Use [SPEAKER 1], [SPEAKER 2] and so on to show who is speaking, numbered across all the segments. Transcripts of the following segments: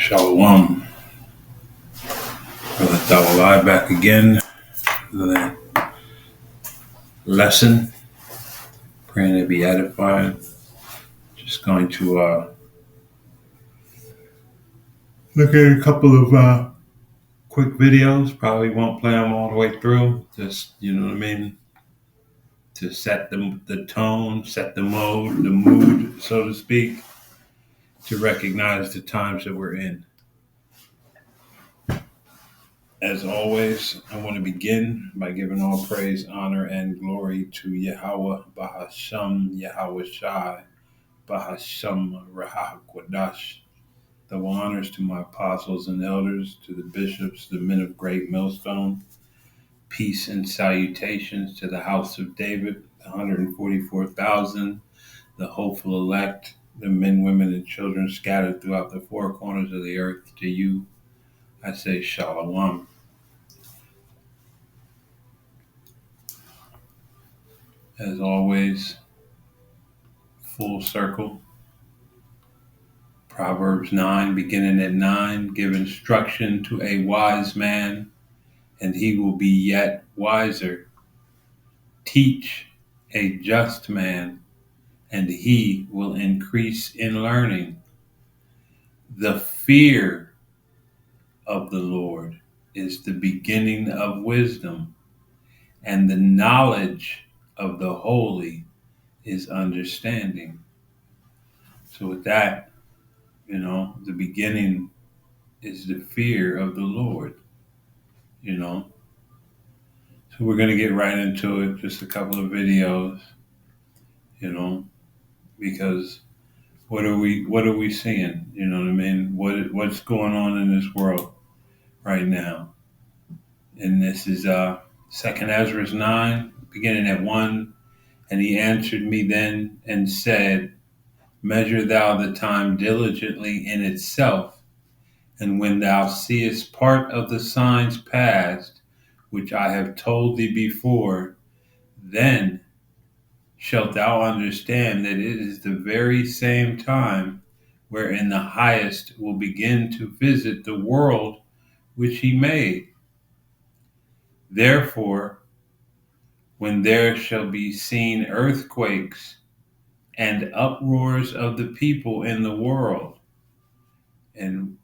[SPEAKER 1] Shalom. Brother Dawalai back again for the lesson. Praying to be edified. Just going to look at a couple of quick videos. Probably won't play them all the way through. Just, you know what I mean? To set the tone, set the mood, so to speak, to recognize the times that we're in. As always, I want to begin by giving all praise, honor, and glory to Yahweh, Bahasham, Yahweh Shai, Bahasham, Rahakwadash. Double honors to my apostles and elders, to the bishops, the men of great millstone. Peace and salutations to the house of David, the 144,000, the hopeful elect, the men, women, and children scattered throughout the four corners of the earth. To you, I say Shalom. As always, full circle. Proverbs 9, beginning at 9, give instruction to a wise man, and he will be yet wiser. Teach a just man, and he will increase in learning. The fear of the Lord is the beginning of wisdom, and the knowledge of the holy is understanding. So with that, the beginning is the fear of the Lord, So we're going to get right into it, just a couple of videos, because what are we seeing? You know what I mean? What's going on in this world right now? And this is Second Ezra 9, beginning at 1. And he answered me then and said, measure thou the time diligently in itself, and when thou seest part of the signs past, which I have told thee before, then shalt thou understand that it is the very same time wherein the Highest will begin to visit the world which he made. Therefore, when there shall be seen earthquakes and uproars of the people in the world, and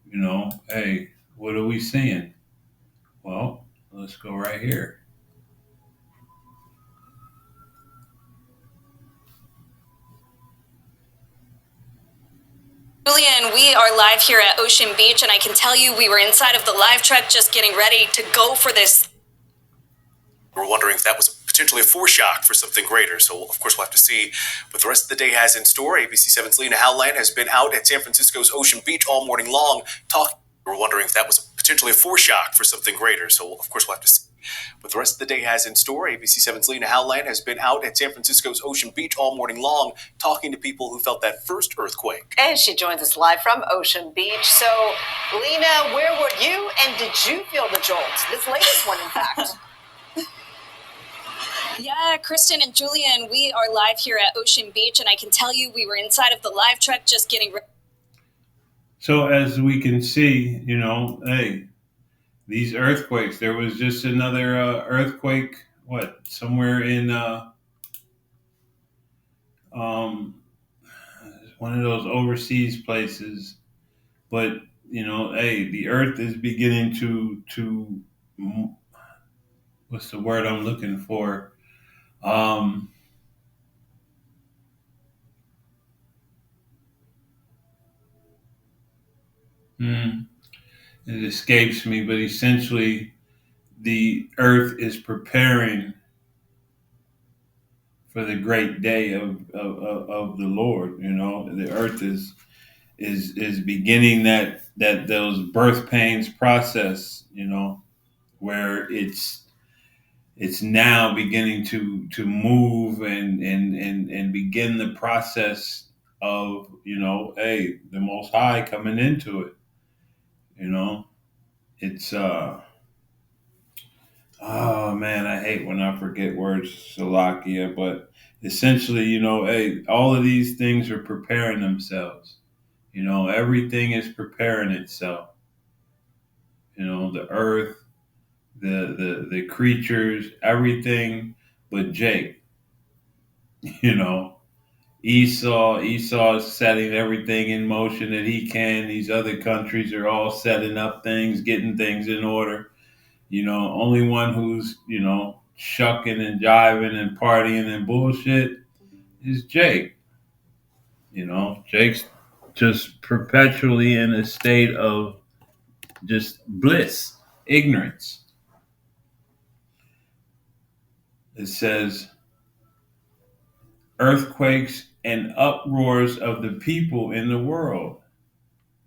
[SPEAKER 1] hey, what are we seeing? Well, let's go right here.
[SPEAKER 2] Julian, we are live here at Ocean Beach, and I can tell you we were inside of the live truck just getting ready to go for this.
[SPEAKER 3] We're wondering if that was potentially a foreshock for something greater. So, of course, we'll have to see what the rest of the day has in store. ABC 7's Lena Howland has been out at San Francisco's Ocean Beach all morning long talking. We're wondering if that was potentially a foreshock for something greater. So, of course, we'll have to see what the rest of the day has in store. ABC 7's Lena Howland has been out at San Francisco's Ocean Beach all morning long talking to people who felt that first earthquake.
[SPEAKER 4] And she joins us live from Ocean Beach. So, Lena, where were you, and did you feel the jolt? This latest one, in fact.
[SPEAKER 2] Yeah, Kristen and Julian, we are live here at Ocean Beach, and I can tell you we were inside of the live truck just getting ready.
[SPEAKER 1] So as we can see, hey, these earthquakes, there was just another earthquake, somewhere in one of those overseas places. But, hey, the earth is beginning to what's the word I'm looking for? It escapes me, but essentially the earth is preparing for the great day of the Lord. The earth is beginning that those birth pains process, where it's now beginning to move and begin the process of, hey, the Most High coming into it. It's oh man, I hate when I forget words, Salakia, but essentially, hey, all of these things are preparing themselves, Everything is preparing itself. The earth, the creatures, everything but Jake. You know, Esau is setting everything in motion that he can. These other countries are all setting up things, getting things in order. Only one who's, shucking and jiving and partying and bullshit is Jake. Jake's just perpetually in a state of just bliss, ignorance. It says earthquakes and uproars of the people in the world,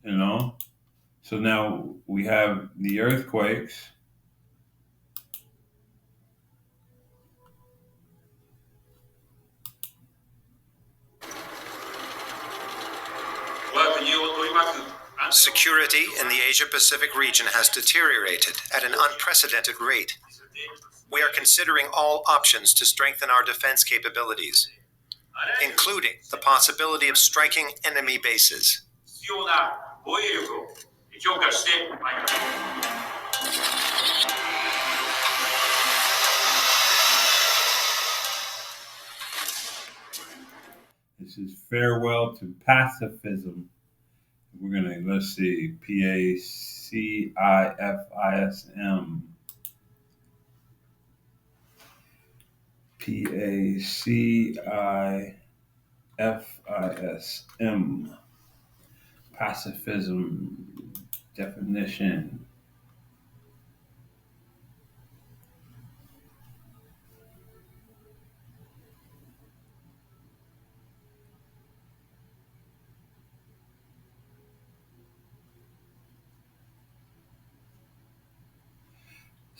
[SPEAKER 1] you know? So now we have the earthquakes.
[SPEAKER 5] Security in the Asia-Pacific region has deteriorated at an unprecedented rate. We are considering all options to strengthen our defense capabilities, including the possibility of striking enemy bases.
[SPEAKER 1] This is farewell to pacifism. We're gonna let's see, PACIFISM. PACIFISM. Pacifism definition.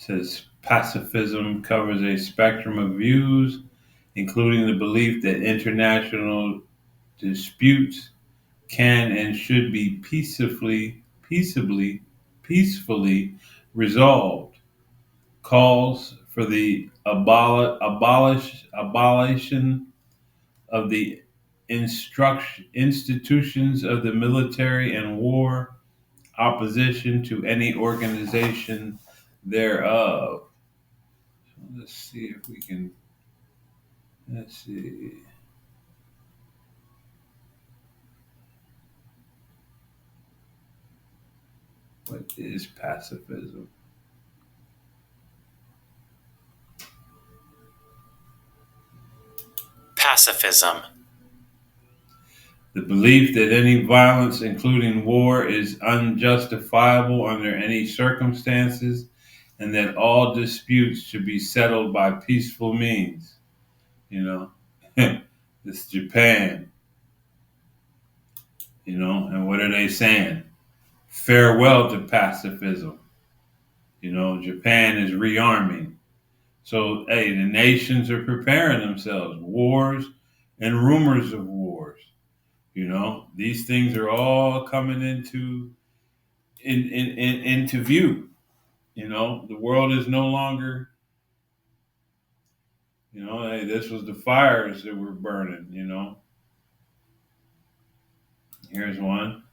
[SPEAKER 1] Says pacifism covers a spectrum of views, including the belief that international disputes can and should be peacefully resolved. Calls for the abolition of the institutions of the military and war, opposition to any organization thereof. So let's see if we can. Let's see. What is pacifism?
[SPEAKER 5] Pacifism.
[SPEAKER 1] The belief that any violence, including war, is unjustifiable under any circumstances, and that all disputes should be settled by peaceful means. You know, this Japan. And what are they saying? Farewell to pacifism. Japan is rearming. So, hey, the nations are preparing themselves. Wars and rumors of wars. These things are all coming into view. The world is no longer, hey, this was the fires that were burning. Here's one.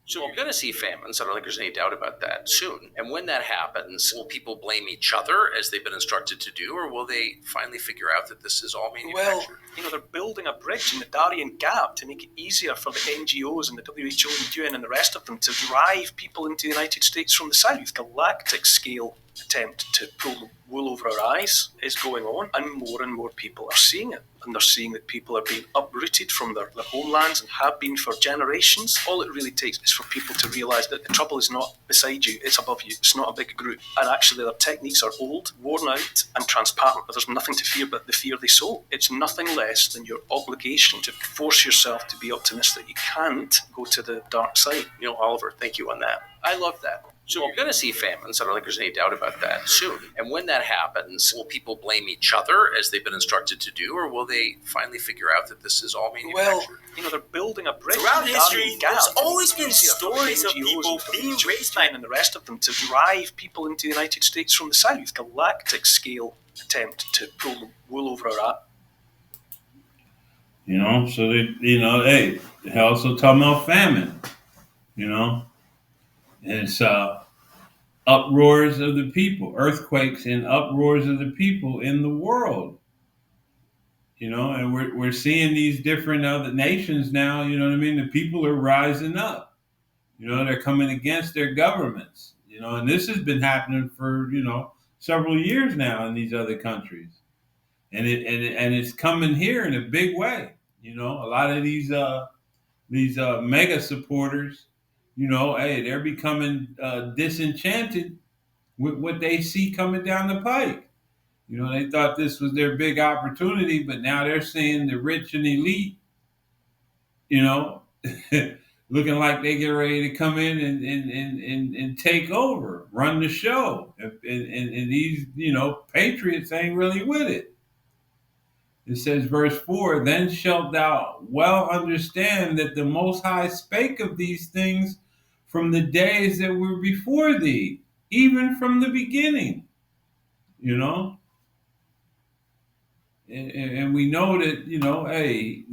[SPEAKER 6] So we're going to see famines. I don't think there's any doubt about that soon. And when that happens, will people blame each other as they've been instructed to do, or will they finally figure out that this is all manufactured?
[SPEAKER 7] Well, they're building a bridge in the Darien Gap to make it easier for the NGOs and the WHO and the UN and the rest of them to drive people into the United States from the south. Galactic scale attempt to pull the wool over our eyes is going on, and more people are seeing it. And they're seeing that people are being uprooted from their homelands and have been for generations. All it really takes is for people to realise that the trouble is not beside you, it's above you. It's not a big group. And actually their techniques are old, worn out and transparent. But there's nothing to fear but the fear they sow. It's nothing less than your obligation to force yourself to be optimistic. You can't go to the dark side.
[SPEAKER 6] Oliver, thank you on that. I love that. So we're going to see famines. I don't think there's any doubt about that soon. And when that happens, will people blame each other as they've been instructed to do, or will they finally figure out that this is all manufactured?
[SPEAKER 7] Well, they're building a bridge.
[SPEAKER 8] Throughout
[SPEAKER 7] in the
[SPEAKER 8] history,
[SPEAKER 7] Darien Gap.
[SPEAKER 8] there's always been
[SPEAKER 7] Easier for the
[SPEAKER 8] stories of
[SPEAKER 7] NGOs
[SPEAKER 8] people
[SPEAKER 7] and
[SPEAKER 8] being
[SPEAKER 7] WHO
[SPEAKER 8] raised by
[SPEAKER 7] and the rest of them to drive people into the United States from the south. Galactic scale attempt to pull the wool over our eyes.
[SPEAKER 1] So they, hey, they're also talking about famine. you know, and it's uproars of the people, earthquakes and uproars of the people in the world, you know, and we're seeing these different other nations now, you know what I mean? The people are rising up, you know, they're coming against their governments, you know, and this has been happening for, you know, several years now in these other countries. And it's coming here in a big way. You know, a lot of these mega supporters, you know, hey, they're becoming disenchanted with what they see coming down the pike. You know, they thought this was their big opportunity, but now they're seeing the rich and elite, you know, looking like they get ready to come in and take over, run the show. And these, you know, patriots ain't really with it. It says, verse 4, then shalt thou well understand that the Most High spake of these things from the days that were before thee, even from the beginning, you know? And we know that, you know, hey,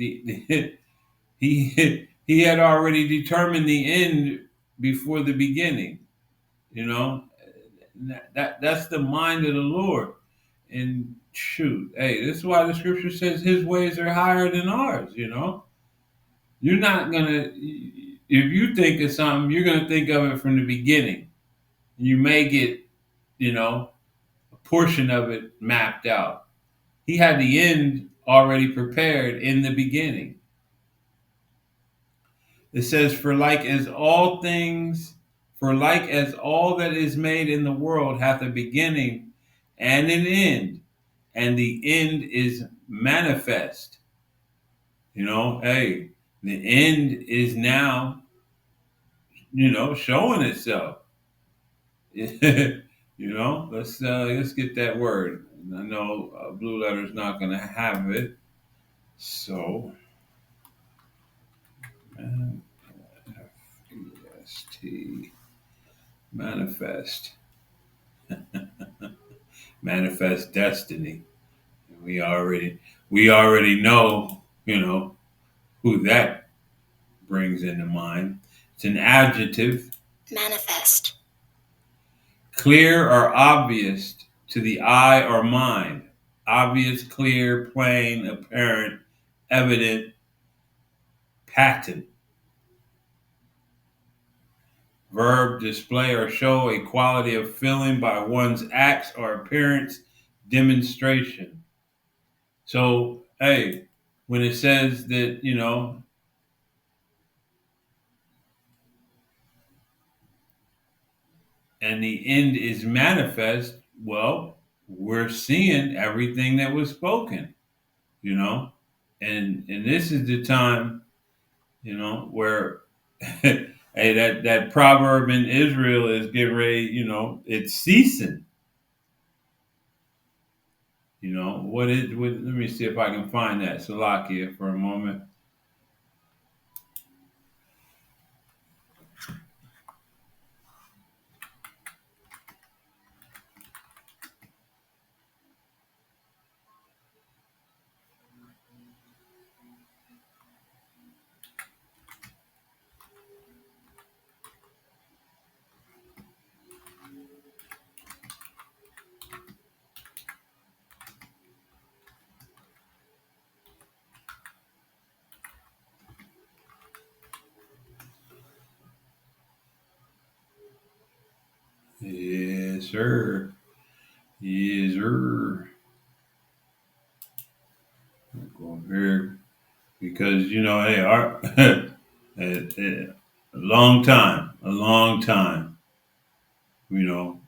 [SPEAKER 1] he had already determined the end before the beginning, you know? That's the mind of the Lord. And shoot, hey, this is why the scripture says his ways are higher than ours, you know? You're not gonna, if you think of something, you're gonna think of it from the beginning. You may get, you know, a portion of it mapped out. He had the end already prepared in the beginning. It says, for like as all that is made in the world hath a beginning and an end, and the end is manifest. You know, hey, the end is now, you know, showing itself. You know, let's get that word. And I know Blue Letter's not going to have it, so manifest, manifest, manifest destiny. We already know, you know, who that brings into mind. It's an adjective. Manifest. Clear or obvious to the eye or mind. Obvious, clear, plain, apparent, evident, patent. Verb, display or show a quality of feeling by one's acts or appearance, demonstration. So, hey, when it says that, you know, and the end is manifest, well, we're seeing everything that was spoken, you know, and this is the time, you know, where hey, that proverb in Israel is getting ready, you know, it's ceasing. You know, let me see if I can find that Salakia for a moment. Yes, sir. Yes, sir. Go over here because you know, hey, our a long time, you know,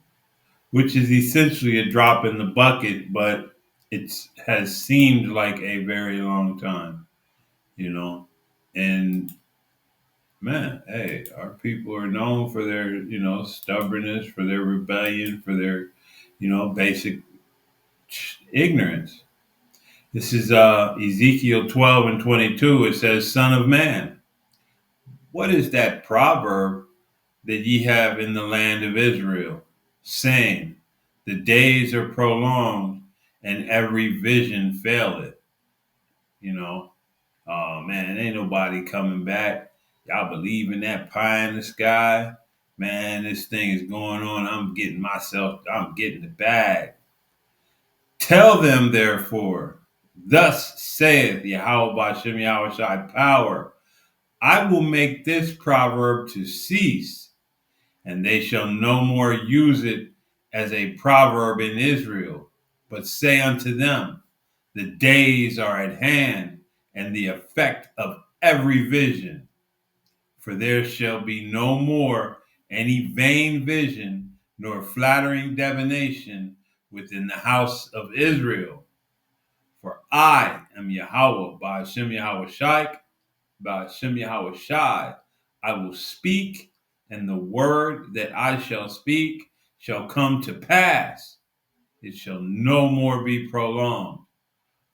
[SPEAKER 1] which is essentially a drop in the bucket, but it has seemed like a very long time, you know, and man, hey, our people are known for their, you know, stubbornness, for their rebellion, for their, you know, basic ignorance. This is Ezekiel 12 and 22. It says, Son of man, what is that proverb that ye have in the land of Israel, saying, the days are prolonged and every vision faileth? You know, oh man, ain't nobody coming back. Y'all believe in that pie in the sky? Man, this thing is going on. I'm getting the bag. Tell them, therefore, thus saith Yahweh Bashem Yahweh Shai power, I will make this proverb to cease, and they shall no more use it as a proverb in Israel, but say unto them, the days are at hand, and the effect of every vision. For there shall be no more any vain vision, nor flattering divination within the house of Israel. For I am Yahweh, Ba'ashem Yahweh Shai, Ba'ashem Yahweh Shai. I will speak, and the word that I shall speak shall come to pass. It shall no more be prolonged.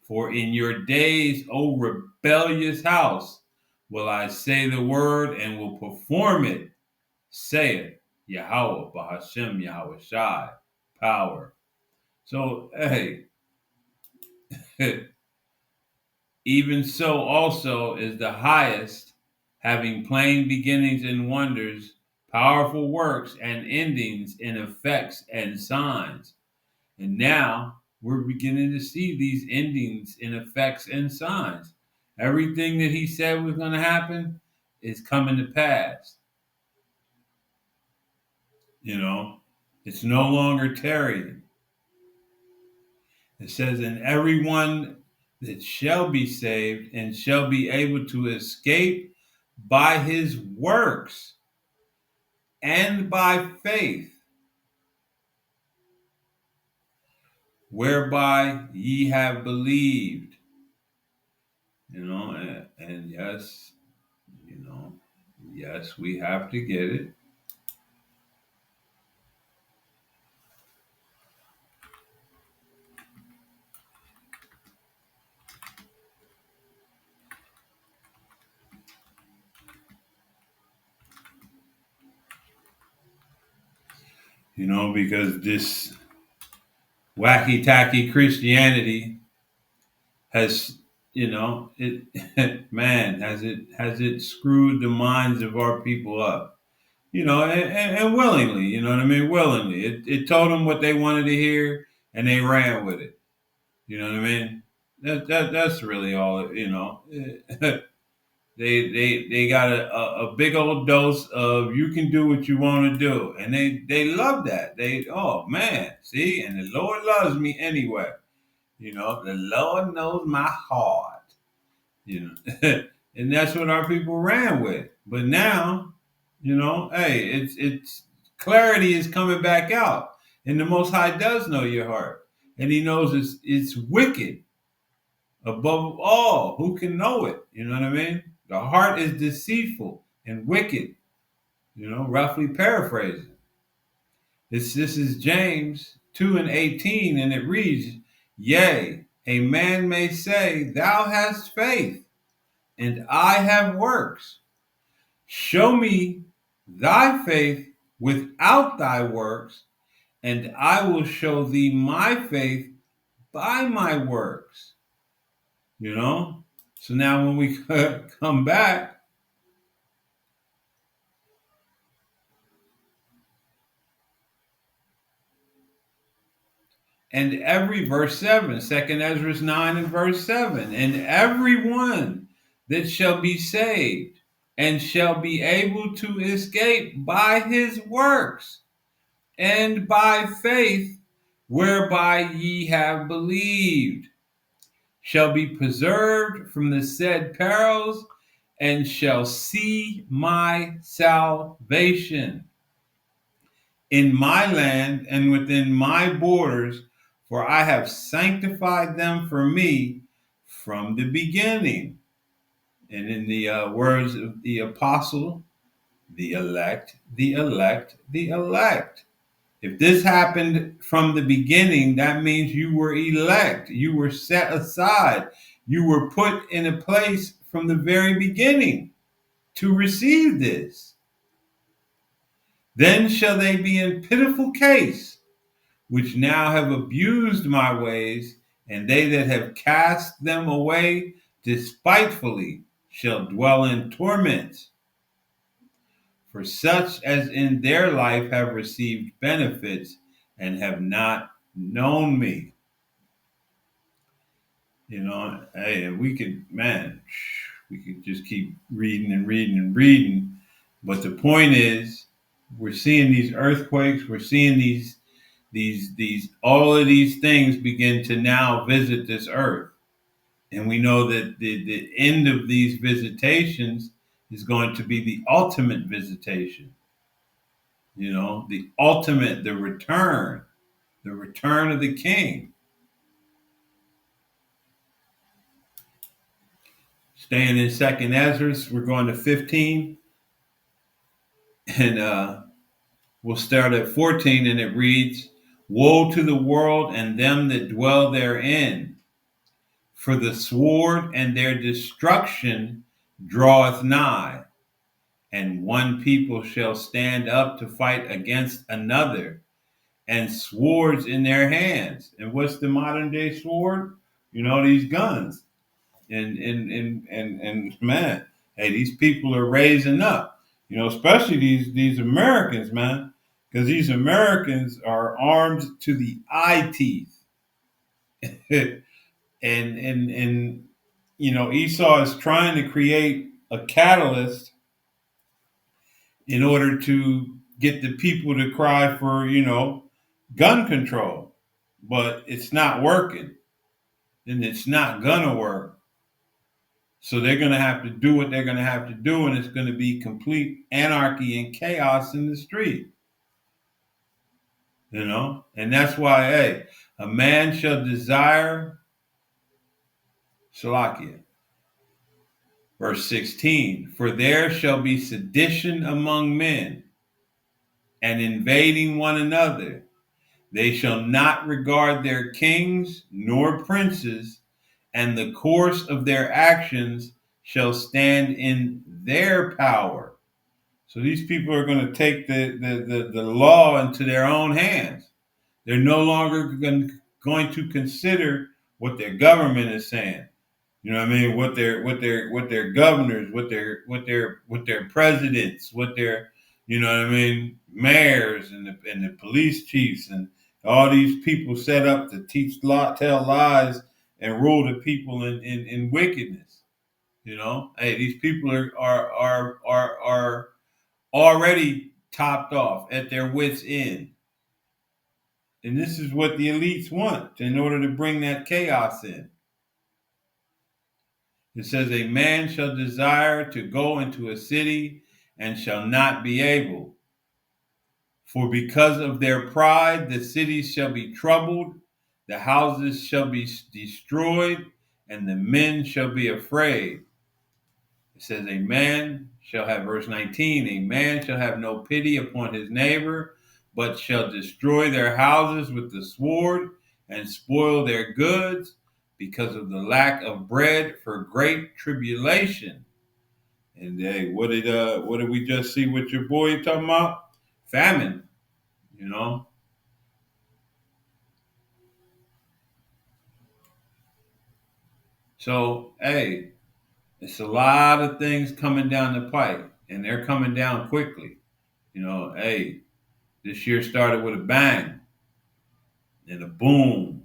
[SPEAKER 1] For in your days, O rebellious house, will I say the word and will perform it, saith Yahweh, Bahashem Yahweh Shai, power. So, hey, even so also is the highest, having plain beginnings and wonders, powerful works and endings in effects and signs. And now we're beginning to see these endings in effects and signs. Everything that he said was going to happen is coming to pass. You know, it's no longer tarrying. It says, and everyone that shall be saved and shall be able to escape by his works and by faith, whereby ye have believed. You know, and yes, you know, yes, we have to get it. You know, because this wacky tacky Christianity has, you know, it man, has it screwed the minds of our people up. You know, and willingly, you know what I mean? Willingly. It told them what they wanted to hear and they ran with it. You know what I mean? That's really all, you know. They got a big old dose of you can do what you want to do, and they love that. Oh man, see, and the Lord loves me anyway. You know, the Lord knows my heart. You know, and that's what our people ran with. But now, you know, hey, it's clarity is coming back out, and the Most High does know your heart, and He knows it's wicked above all. Who can know it? You know what I mean? The heart is deceitful and wicked, you know, roughly paraphrasing. This is James 2 and 18, and it reads, yea, a man may say, thou hast faith, and I have works. Show me thy faith without thy works, and I will show thee my faith by my works. You know? So now when we come back, and every verse 7, 2nd Ezra 9 and verse 7, and everyone that shall be saved and shall be able to escape by his works and by faith whereby ye have believed shall be preserved from the said perils and shall see my salvation in my land and within my borders, for I have sanctified them for me from the beginning. And in the words of the apostle, the elect, the elect, the elect. If this happened from the beginning, that means you were elect, you were set aside, you were put in a place from the very beginning to receive this. Then shall they be in pitiful case, which now have abused my ways, and they that have cast them away despitefully shall dwell in torment. for such as in their life have received benefits and have not known me. Hey, and we could just keep reading and reading and reading. But the point is, we're seeing these earthquakes, we're seeing these all of these things begin to now visit this earth. And we know that the end of these visitations is going to be the ultimate visitation. The ultimate, the return of the king. Staying in Second Ezra, we're going to 15, and we'll start at 14, and it reads, "Woe to the world and them that dwell therein, for the sword and their destruction draweth nigh, and one people shall stand up to fight against another, and swords in their hands." And what's the modern day sword? These guns. And man, hey, these people are raising up. Especially these Americans, man, because these Americans are armed to the eye teeth. and Esau is trying to create a catalyst in order to get the people to cry for gun control, but it's not working, and it's not gonna work. So they're going to have to do what they're going to have to do, and it's going to be complete anarchy and chaos in the street. And that's why, hey, a man shall desire, Salakia, verse 16, for there shall be sedition among men, and invading one another. They shall not regard their kings nor princes, and the course of their actions shall stand in their power. So these people are going to take the law into their own hands. They're no longer going to consider what their government is saying. You know what I mean? What their governors, what their presidents, what their mayors and the police chiefs and all these people set up to tell lies and rule the people in wickedness. Hey, these people are already topped off at their wits' end. And this is what the elites want in order to bring that chaos in. It says, a man shall desire to go into a city and shall not be able. For because of their pride, the cities shall be troubled, the houses shall be destroyed, and the men shall be afraid. It says, a man shall have, verse 19, a man shall have no pity upon his neighbor, but shall destroy their houses with the sword and spoil their goods because of the lack of bread for great tribulation. And hey, what did we just see with your boy talking about? Famine, you know. So hey, it's a lot of things coming down the pipe, and they're coming down quickly. Hey, this year started with a bang and a boom,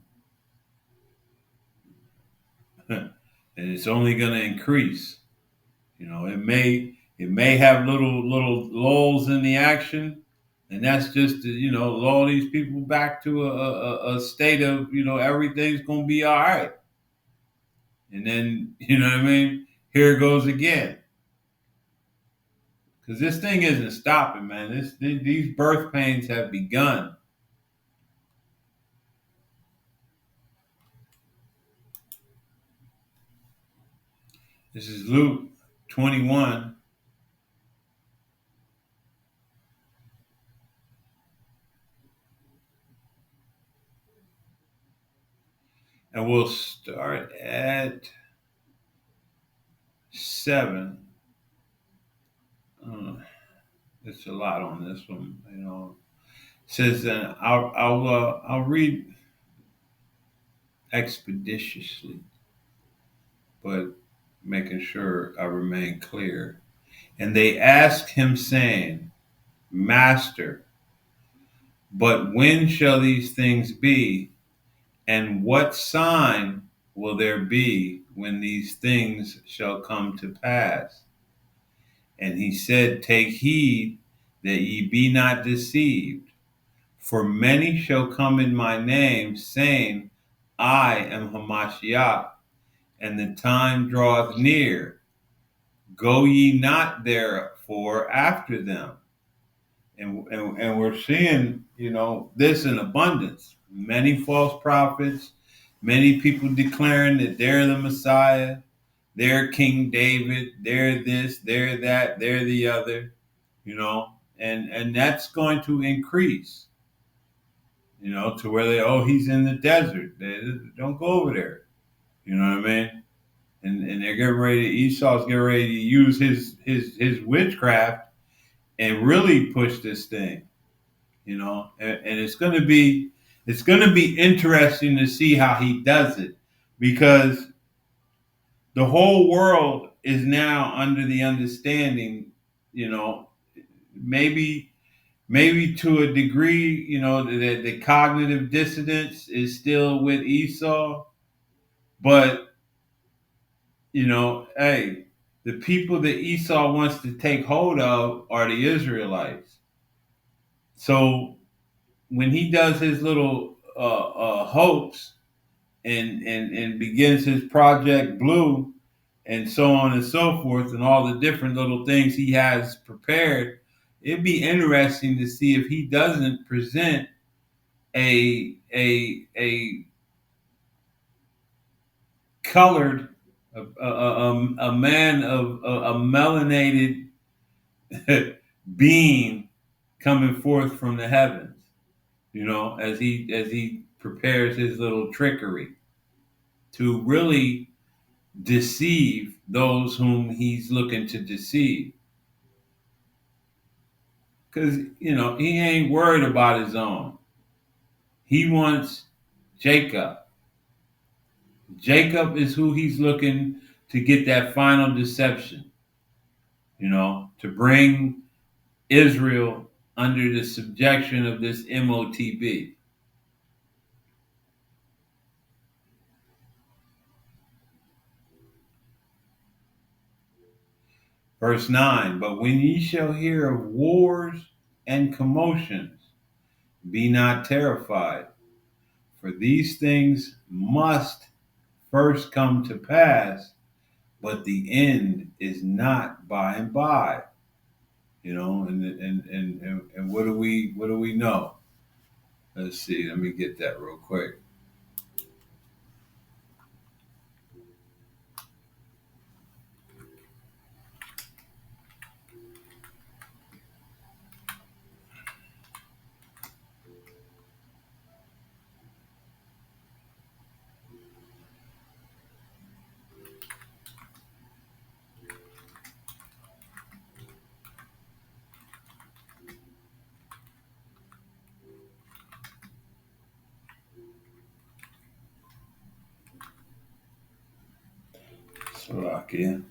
[SPEAKER 1] and it's only going to increase. It may have little lulls in the action, and that's just to lull these people back to a state of everything's going to be all right, and then what I mean. Here it goes again, because this thing isn't stopping, man. These birth pains have begun. This is Luke 21. And we'll start at 7. It's a lot on this one, It says, and I'll read expeditiously, but making sure I remain clear. And they asked him, saying, Master, but when shall these things be? And what sign will there be when these things shall come to pass? And he said, Take heed that ye be not deceived. For many shall come in my name, saying, I am Hamashiach, and the time draweth near. Go ye not therefore after them. And we're seeing, this in abundance. Many false prophets, many people declaring that they're the Messiah, they're King David, they're this, they're that, they're the other, and that's going to increase, to where he's in the desert. Don't go over there. You know what I mean? And they're getting ready. Esau's getting ready to use his witchcraft and really push this thing. And it's going to be interesting to see how he does it, because the whole world is now under the understanding, maybe to a degree, that the cognitive dissonance is still with Esau, but hey, the people that Esau wants to take hold of are the Israelites. So when he does his little hoax and begins his Project Blue and so on and so forth, and all the different little things he has prepared, it'd be interesting to see if he doesn't present a colored a man of a melanated being coming forth from the heavens, as he prepares his little trickery to really deceive those whom he's looking to deceive. Because, he ain't worried about his own. He wants Jacob. Jacob is who he's looking to get that final deception, to bring Israel under the subjection of this MOTB. Verse 9, but when ye shall hear of wars and commotions, be not terrified, for these things must first come to pass, but the end is not by and by. And what do we know? Let's see, let me get that real quick. Slovakia.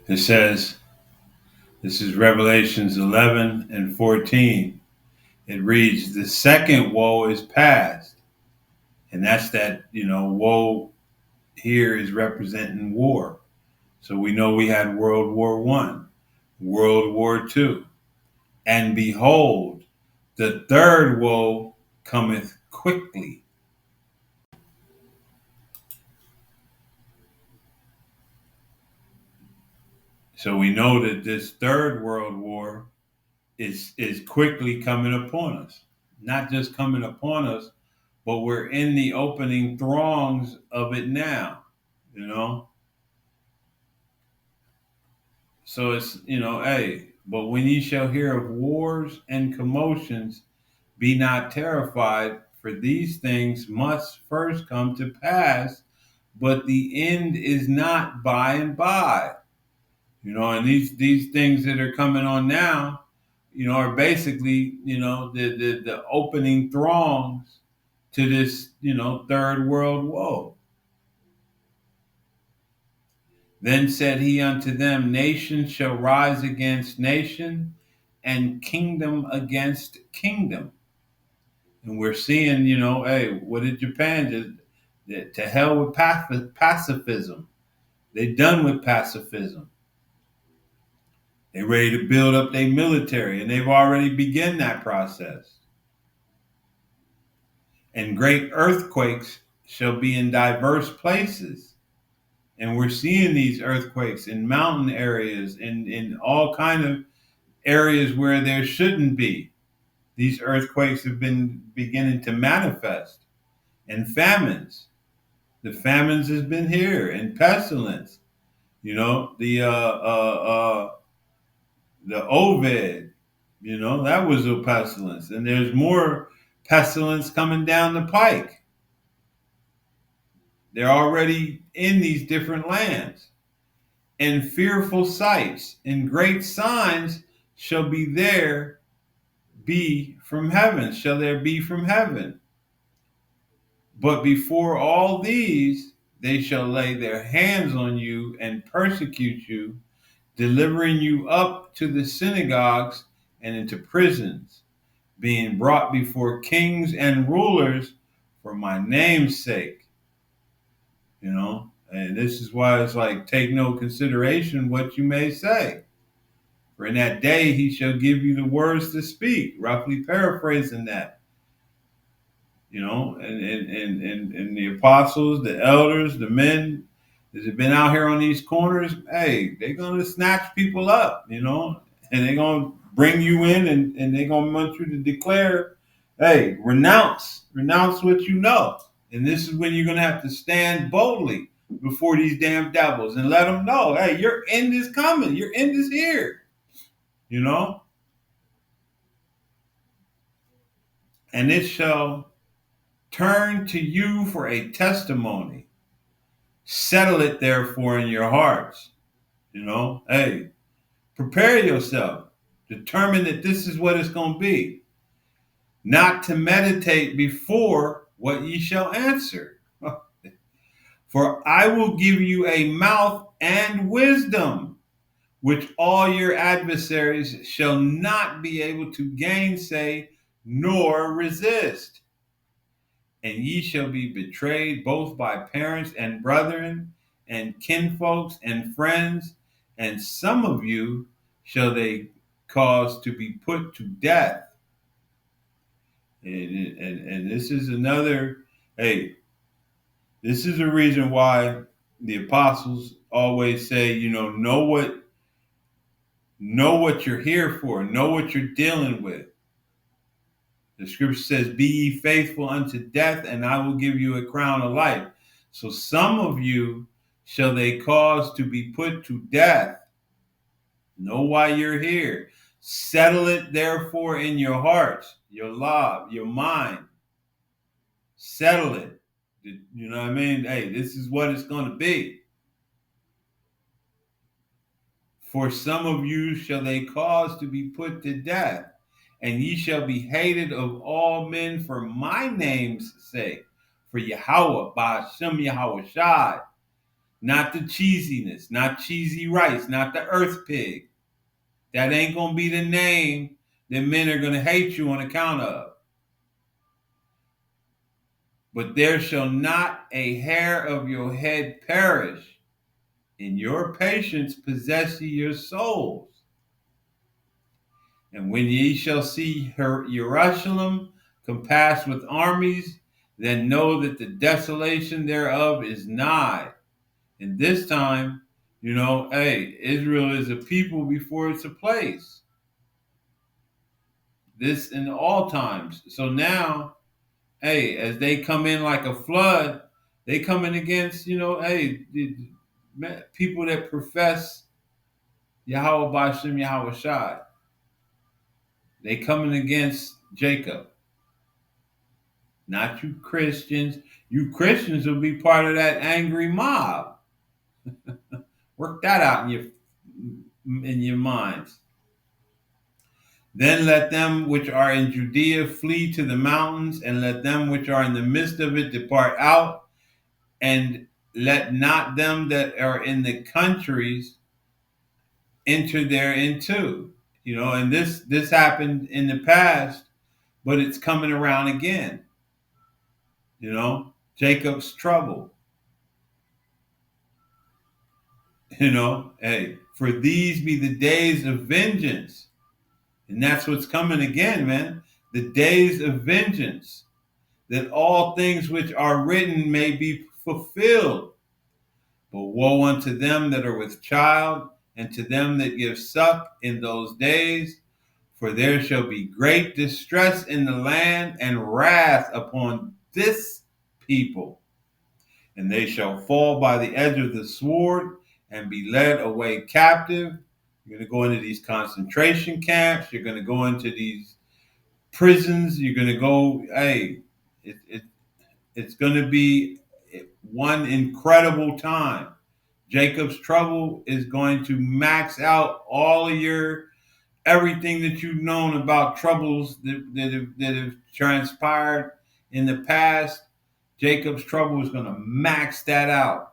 [SPEAKER 1] It says, this is Revelations 11 and 14. It reads, the second woe is past. And that's that, woe here is representing war. So we know we had World War I, World War II. And behold, the third woe cometh quickly. So we know that this third world war is quickly coming upon us. Not just coming upon us, but we're in the opening throngs of it now, you know? So it's, hey, but when ye shall hear of wars and commotions, be not terrified, for these things must first come to pass, but the end is not by and by. And these things that are coming on now, are basically, the opening throngs to this, third world woe. Then said he unto them, nation shall rise against nation, and kingdom against kingdom. And we're seeing, hey, what did Japan do? To hell with pacifism. They're done with pacifism. They're ready to build up their military, and they've already begun that process. And great earthquakes shall be in diverse places. And we're seeing these earthquakes in mountain areas, in all kind of areas where there shouldn't be. These earthquakes have been beginning to manifest. And famines. The famines has been here, and pestilence. The Ovid, that was a pestilence. And there's more pestilence coming down the pike. They're already in these different lands. And fearful sights and great signs shall be from heaven. Shall there be from heaven? But before all these, they shall lay their hands on you and persecute you, delivering you up to the synagogues and into prisons, being brought before kings and rulers for my name's sake. And this is why it's like, take no consideration what you may say. For in that day he shall give you the words to speak, roughly paraphrasing that. And the apostles, the elders, the men that have been out here on these corners, hey, they're going to snatch people up, and they're going to bring you in, and they're going to want you to declare, hey, renounce what you know. And this is when you're going to have to stand boldly before these damn devils and let them know, hey, your end is coming. Your end is here, And it shall turn to you for a testimony. Settle it therefore in your hearts. Hey, prepare yourself. Determine that this is what it's going to be. Not to meditate before what ye shall answer. For I will give you a mouth and wisdom, which all your adversaries shall not be able to gainsay nor resist. And ye shall be betrayed both by parents and brethren, and kinfolks and friends, and some of you shall they cause to be put to death. And this is another, hey, this is a reason why the apostles always say, know what you're here for, know what you're dealing with. The scripture says, be ye faithful unto death, and I will give you a crown of life. So some of you shall they cause to be put to death. Know why you're here. Settle it therefore in your hearts, your love, your mind. Settle it. You know what I mean? Hey, this is what it's going to be. For some of you shall they cause to be put to death, and ye shall be hated of all men for my name's sake. For Yahweh, Ba'ashem Yahweh Shai. Not the cheesiness, not cheesy rice, not the earth pig. That ain't going to be the name that men are going to hate you on account of. But there shall not a hair of your head perish. In your patience possess ye your souls. And when ye shall see her Jerusalem compassed with armies, then know that the desolation thereof is nigh. And this time, Hey, Israel is a people before it's a place. This in all times. So now, hey, as they come in like a flood, they coming against, hey, the people that profess Yahweh Bashem Yahweh Shai. They coming against Jacob. Not you Christians. You Christians will be part of that angry mob. Work that out in your minds. Then let them which are in Judea flee to the mountains, and let them which are in the midst of it depart out, and let not them that are in the countries enter thereinto. And this happened in the past, but it's coming around again. Jacob's trouble. Hey, for these be the days of vengeance. And that's what's coming again, man. The days of vengeance, that all things which are written may be fulfilled. But woe unto them that are with child, and to them that give suck in those days, for there shall be great distress in the land, and wrath upon this people. And they shall fall by the edge of the sword, and be led away captive. You're going to go into these concentration camps. You're going to go into these prisons. You're going to go, hey, it's going to be one incredible time. Jacob's trouble is going to max out all of your everything that you've known about troubles that have transpired in the past. Jacob's trouble is going to max that out.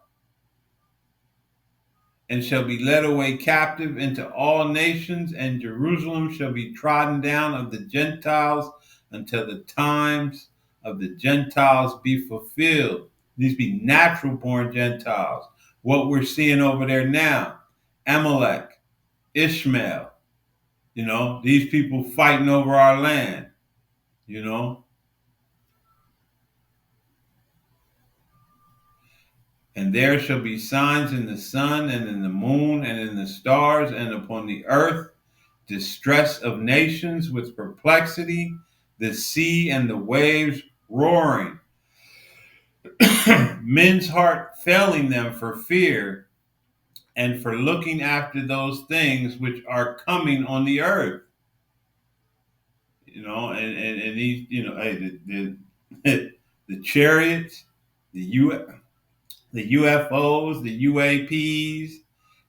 [SPEAKER 1] And shall be led away captive into all nations, and Jerusalem shall be trodden down of the Gentiles until the times of the Gentiles be fulfilled. These be natural born Gentiles. What we're seeing over there now, Amalek, Ishmael, these people fighting over our land, And there shall be signs in the sun and in the moon and in the stars and upon the earth, distress of nations with perplexity, the sea and the waves roaring, men's heart failing them for fear and for looking after those things which are coming on the earth. And these, hey, the chariots, the UFOs, the UAPs,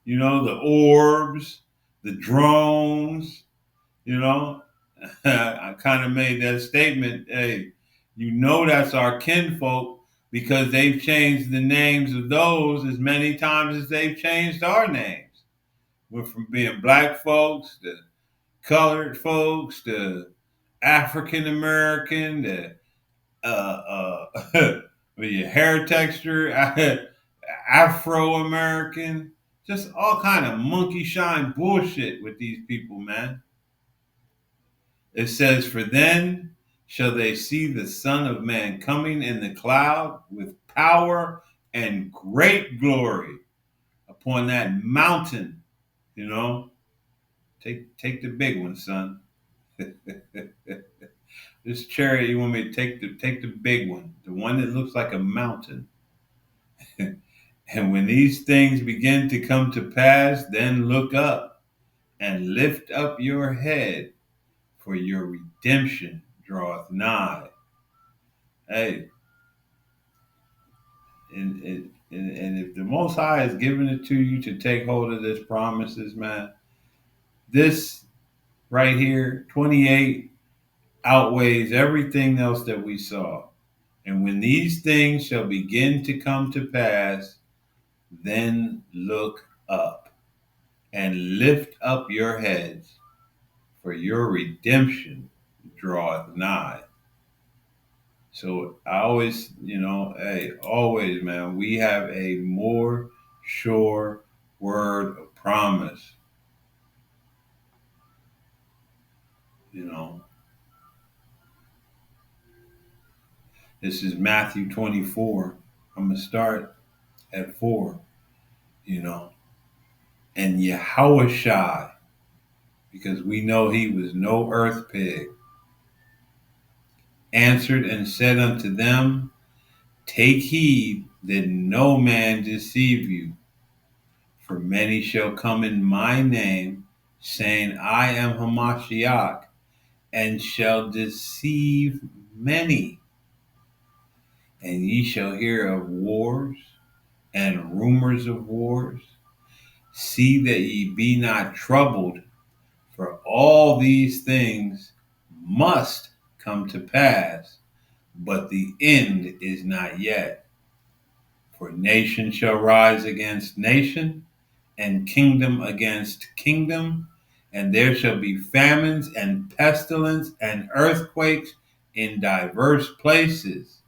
[SPEAKER 1] the orbs, the drones, I kind of made that statement. Hey, that's our kinfolk because they've changed the names of those as many times as they've changed our names. Went from being black folks to colored folks to African American to with your hair texture, Afro American, just all kind of monkey shine bullshit with these people, man. It says, "For then shall they see the Son of Man coming in the cloud with power and great glory upon that mountain." Take the big one, son. This chariot, you want me to take the big one, the one that looks like a mountain. And when these things begin to come to pass, then look up and lift up your head, for your redemption draweth nigh. Hey, and if the Most High has given it to you to take hold of this promises, man, this right here, 28, outweighs everything else that we saw. And when these things shall begin to come to pass, then look up and lift up your heads, for your redemption draweth nigh. So I always, hey, always, man, we have a more sure word of promise. This is Matthew 24. I'm going to start at 4. And Yahushai, because we know he was no earth pig, answered and said unto them, take heed that no man deceive you. For many shall come in my name, saying, I am Hamashiach, and shall deceive many. And ye shall hear of wars and rumors of wars. See that ye be not troubled, for all these things must come to pass, but the end is not yet. For nation shall rise against nation, and kingdom against kingdom, and there shall be famines and pestilence and earthquakes in diverse places.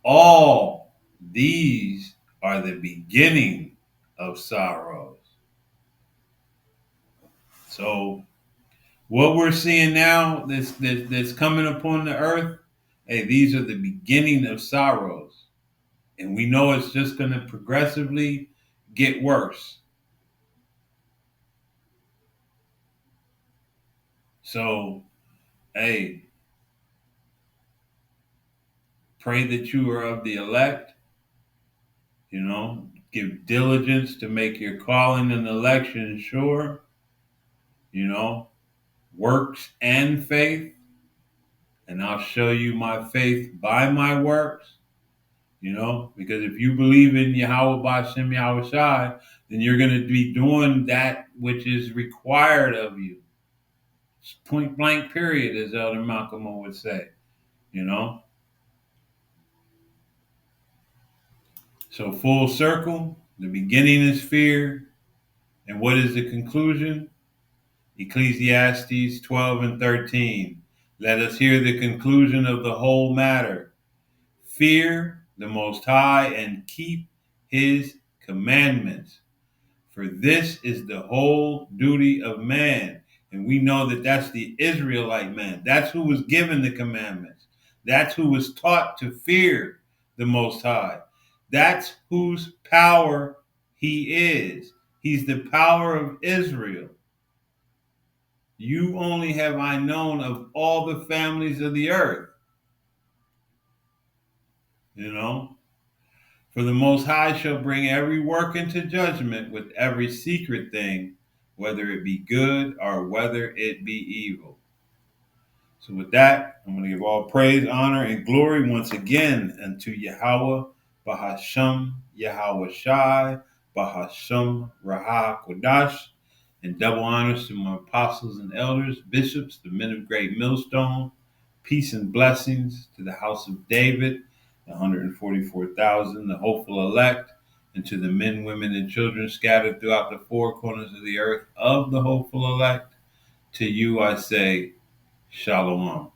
[SPEAKER 1] All these are the beginning of sorrows. So what we're seeing now that's coming upon the earth, hey, these are the beginning of sorrows. And we know it's just going to progressively get worse. So, hey, pray that you are of the elect, give diligence to make your calling and election sure, you know, works and faith. And I'll show you my faith by my works, because if you believe in Yahweh Bashem Yahweh Shai, then you're going to be doing that which is required of you. It's point blank period, as Elder Malcolm would say, you know. So full circle, the beginning is fear. And what is the conclusion? Ecclesiastes 12 and 13. Let us hear the conclusion of the whole matter. Fear the Most High and keep his commandments. For this is the whole duty of man. And we know that that's the Israelite man. That's who was given the commandments. That's who was taught to fear the Most High. That's whose power he is. He's the power of Israel. You only have I known of all the families of the earth. For the Most High shall bring every work into judgment with every secret thing, whether it be good or whether it be evil. So with that, I'm going to give all praise, honor, and glory once again unto Yahweh, Bahasham, Yahweh Shai, Bahasham, Raha Kodash, and double honors to my apostles and elders, bishops, the men of great millstone. Peace and blessings to the house of David, the 144,000, the hopeful elect, and to the men, women, and children scattered throughout the four corners of the earth of the hopeful elect. To you I say, Shalom.